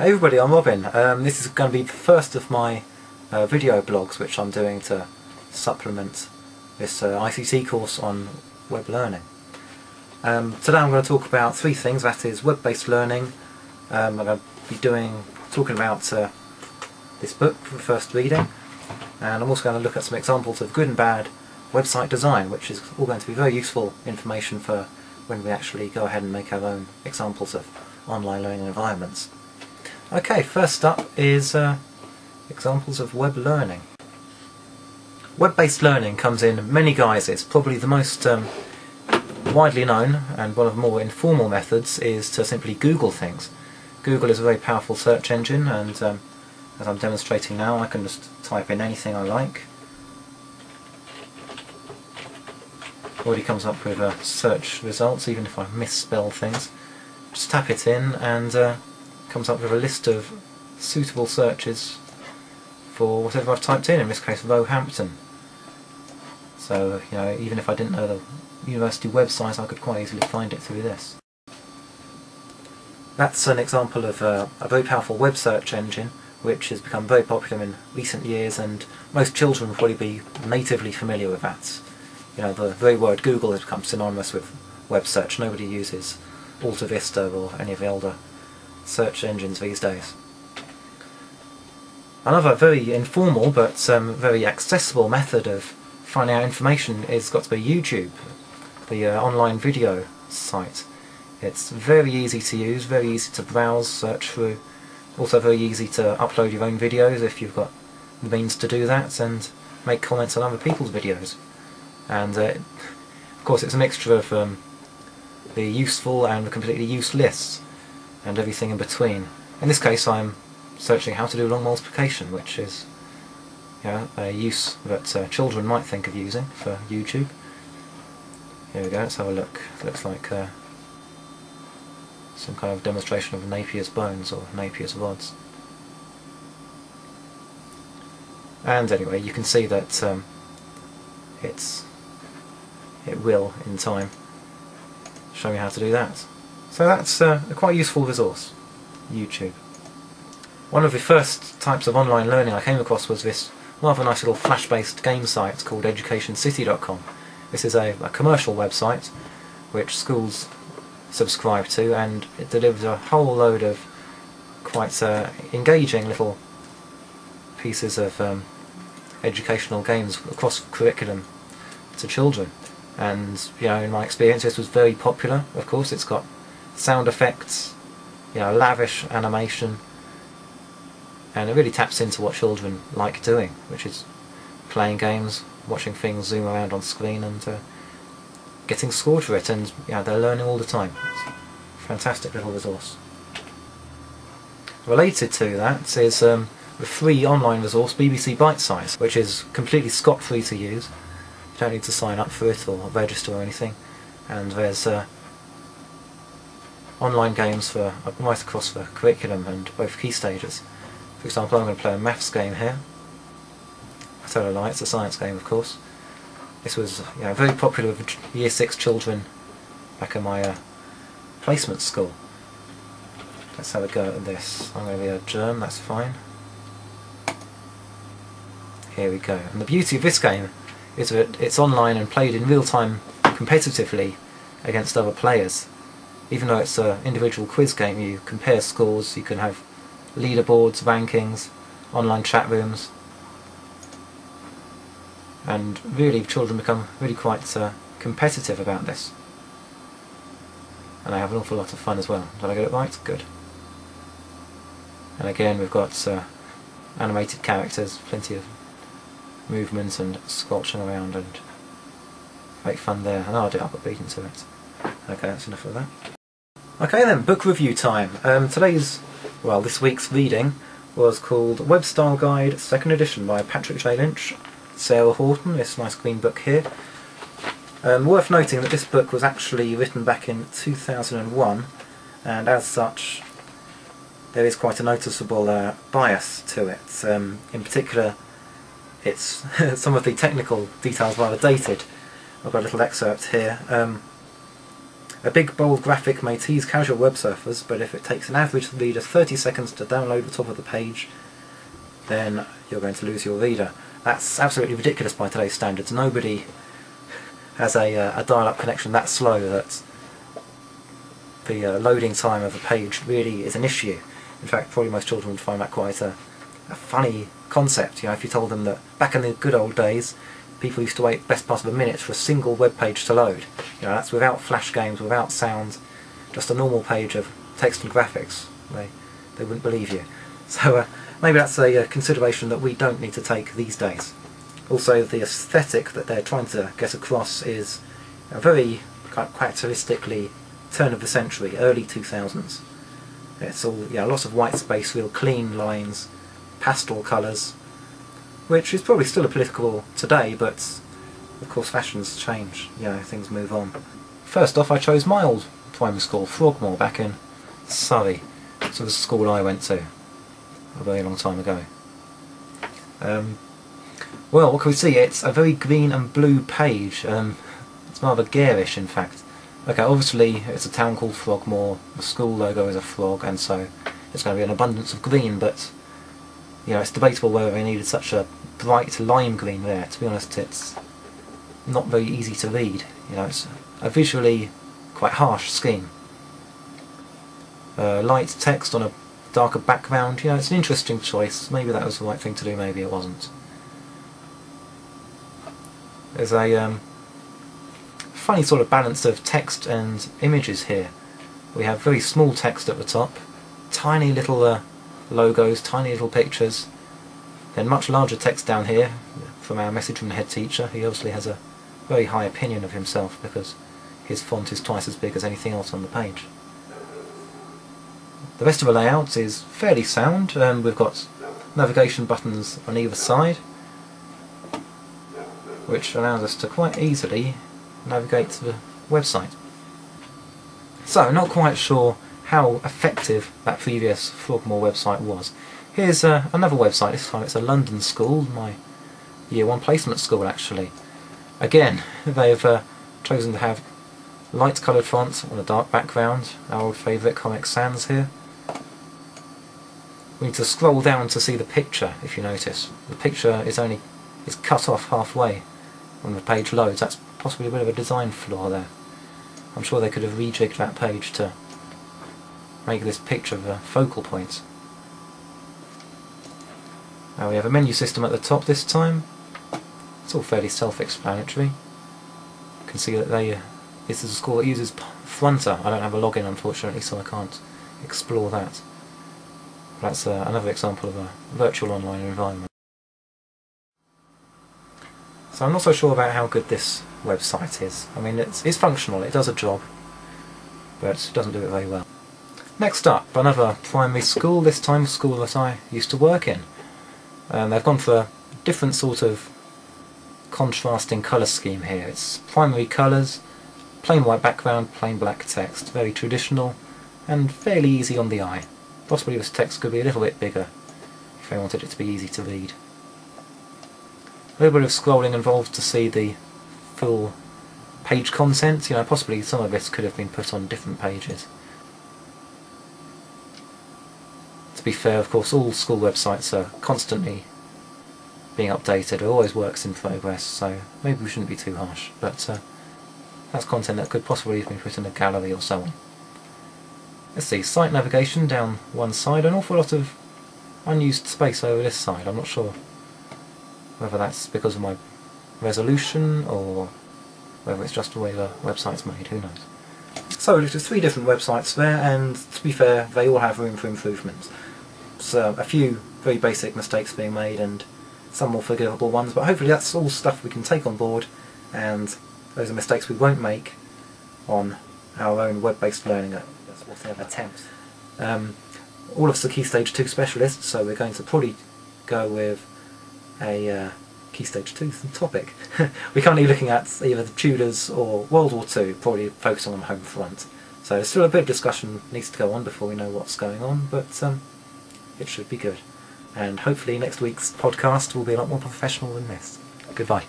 Hey everybody, I'm Robin. This is going to be the first of my video blogs which I'm doing to supplement this ICT course on web learning. Today I'm going to talk about three things, that is web-based learning. I'm going to be talking about this book for the first reading, and I'm also going to look at some examples of good and bad website design, which is all going to be very useful information for when we actually go ahead and make our own examples of online learning environments. Okay, first up is examples of web learning. Web-based learning comes in many guises. Probably the most widely known and one of the more informal methods is to simply Google things. Google is a very powerful search engine, and as I'm demonstrating now, I can just type in anything I like. Already comes up with search results, even if I misspell things. Just tap it in and comes up with a list of suitable searches for whatever I've typed in this case Roehampton. So, you know, even if I didn't know the university website, I could quite easily find it through this. That's an example of a very powerful web search engine which has become very popular in recent years, and most children will probably be natively familiar with that. You know, the very word Google has become synonymous with web search. Nobody uses Alta Vista or any of the older search engines these days. Another very informal but very accessible method of finding out information is got to be YouTube, the online video site. It's very easy to use, very easy to browse, search through, also very easy to upload your own videos if you've got the means to do that, and make comments on other people's videos. And of course it's a mixture of the useful and the completely useless, and everything in between. In this case I'm searching how to do long multiplication, which is, you know, a use that children might think of using for YouTube. Here we go, let's have a look. It looks like some kind of demonstration of Napier's bones or Napier's rods. And anyway, you can see that it will, in time, show me how to do that. So that's a quite useful resource, YouTube. One of the first types of online learning I came across was this rather nice little flash-based game site called educationcity.com. This is a commercial website which schools subscribe to, and it delivers a whole load of quite engaging little pieces of educational games across curriculum to children. And, you know, in my experience this was very popular. Of course, it's got sound effects, you know, lavish animation, and it really taps into what children like doing, which is playing games, watching things zoom around on screen, and getting scored for it, and you know, they're learning all the time. It's a fantastic little resource. Related to that is the free online resource BBC Bitesize, which is completely scot-free to use. You don't need to sign up for it or register or anything, and there's online games for right across the curriculum and both key stages. For example, I'm going to play a maths game here. I tell a lie, it's a science game, of course. This was, you know, very popular with Year 6 children back in my placement school. Let's have a go at this. I'm going to be a germ, that's fine. Here we go. And the beauty of this game is that it's online and played in real time competitively against other players. Even though it's an individual quiz game, you compare scores, you can have leaderboards, rankings, online chat rooms, and really children become really quite competitive about this. And they have an awful lot of fun as well. Did I get it right? Good. And again we've got animated characters, plenty of movement and squelching around, and great fun there. And I got beaten to it. Okay, that's enough of that. Okay then, book review time. This week's reading was called Web Style Guide 2nd edition by Patrick J. Lynch, Sarah Horton, this nice green book here. Worth noting that this book was actually written back in 2001, and as such there is quite a noticeable bias to it. In particular, it's some of the technical details rather dated. I've got a little excerpt here. A big bold graphic may tease casual web surfers, but if it takes an average reader 30 seconds to download the top of the page, then you're going to lose your reader. That's absolutely ridiculous by today's standards. Nobody has a dial-up connection that slow that the loading time of a page really is an issue. In fact, probably most children would find that quite a funny concept. You know, if you told them that back in the good old days, people used to wait the best part of a minute for a single web page to load. You know, that's without flash games, without sound, just a normal page of text and graphics. They wouldn't believe you. So maybe that's a consideration that we don't need to take these days. Also, the aesthetic that they're trying to get across is a very characteristically turn of the century, early 2000s. It's all, lots of white space, real clean lines, pastel colours, which is probably still applicable today, but of course fashions change, things move on. First off, I chose my old primary school, Frogmore, back in Surrey. So it was the school I went to a very long time ago. Well, what can we see? It's a very green and blue page. It's rather garish, in fact. Okay, obviously it's a town called Frogmore, the school logo is a frog, and so it's going to be an abundance of green, but it's debatable whether they needed such a bright lime green there. To be honest, it's not very easy to read. It's a visually quite harsh scheme. Light text on a darker background, it's an interesting choice. Maybe that was the right thing to do, maybe it wasn't. There's a funny sort of balance of text and images here. We have very small text at the top, tiny little logos, tiny little pictures, then much larger text down here from our message from the head teacher. He obviously has a very high opinion of himself because his font is twice as big as anything else on the page. The rest of the layout is fairly sound. We've got navigation buttons on either side, which allows us to quite easily navigate to the website. So, not quite sure how effective that previous Frogmore website was. Here's another website. This time it's a London school, my Year 1 placement school actually. Again, they've chosen to have light coloured fonts on a dark background, our old favourite Comic Sans here. We need to scroll down to see the picture, if you notice. The picture is cut off halfway when the page loads. That's possibly a bit of a design flaw there. I'm sure they could have rejigged that page to make this picture the focal point. Now we have a menu system at the top this time. It's all fairly self-explanatory. You can see that this is a school that uses Fronter. I don't have a login unfortunately, so I can't explore that. That's another example of a virtual online environment. So I'm not so sure about how good this website is. I mean, it's functional, it does a job, but it doesn't do it very well. Next up, another primary school, this time a school that I used to work in. They've gone for a different sort of contrasting colour scheme here. It's primary colours, plain white background, plain black text, very traditional and fairly easy on the eye. Possibly this text could be a little bit bigger if I wanted it to be easy to read. A little bit of scrolling involved to see the full page content. Possibly some of this could have been put on different pages. To be fair, of course, all school websites are constantly being updated. It always works in progress, so maybe we shouldn't be too harsh. But that's content that could possibly have been put in a gallery or so on. Let's see, site navigation down one side, an awful lot of unused space over this side. I'm not sure whether that's because of my resolution or whether it's just the way the website's made, who knows. So there's 3 different websites there, and to be fair, they all have room for improvement. So a few very basic mistakes being made and some more forgivable ones, but hopefully that's all stuff we can take on board, and those are mistakes we won't make on our own web-based learning attempt. All of us are Key Stage 2 specialists, so we're going to probably go with a Key Stage 2 topic. We're currently looking at either the Tudors or World War II, probably focusing on the home front. So there's still a bit of discussion needs to go on before we know what's going on, but it should be good. And hopefully next week's podcast will be a lot more professional than this. Goodbye.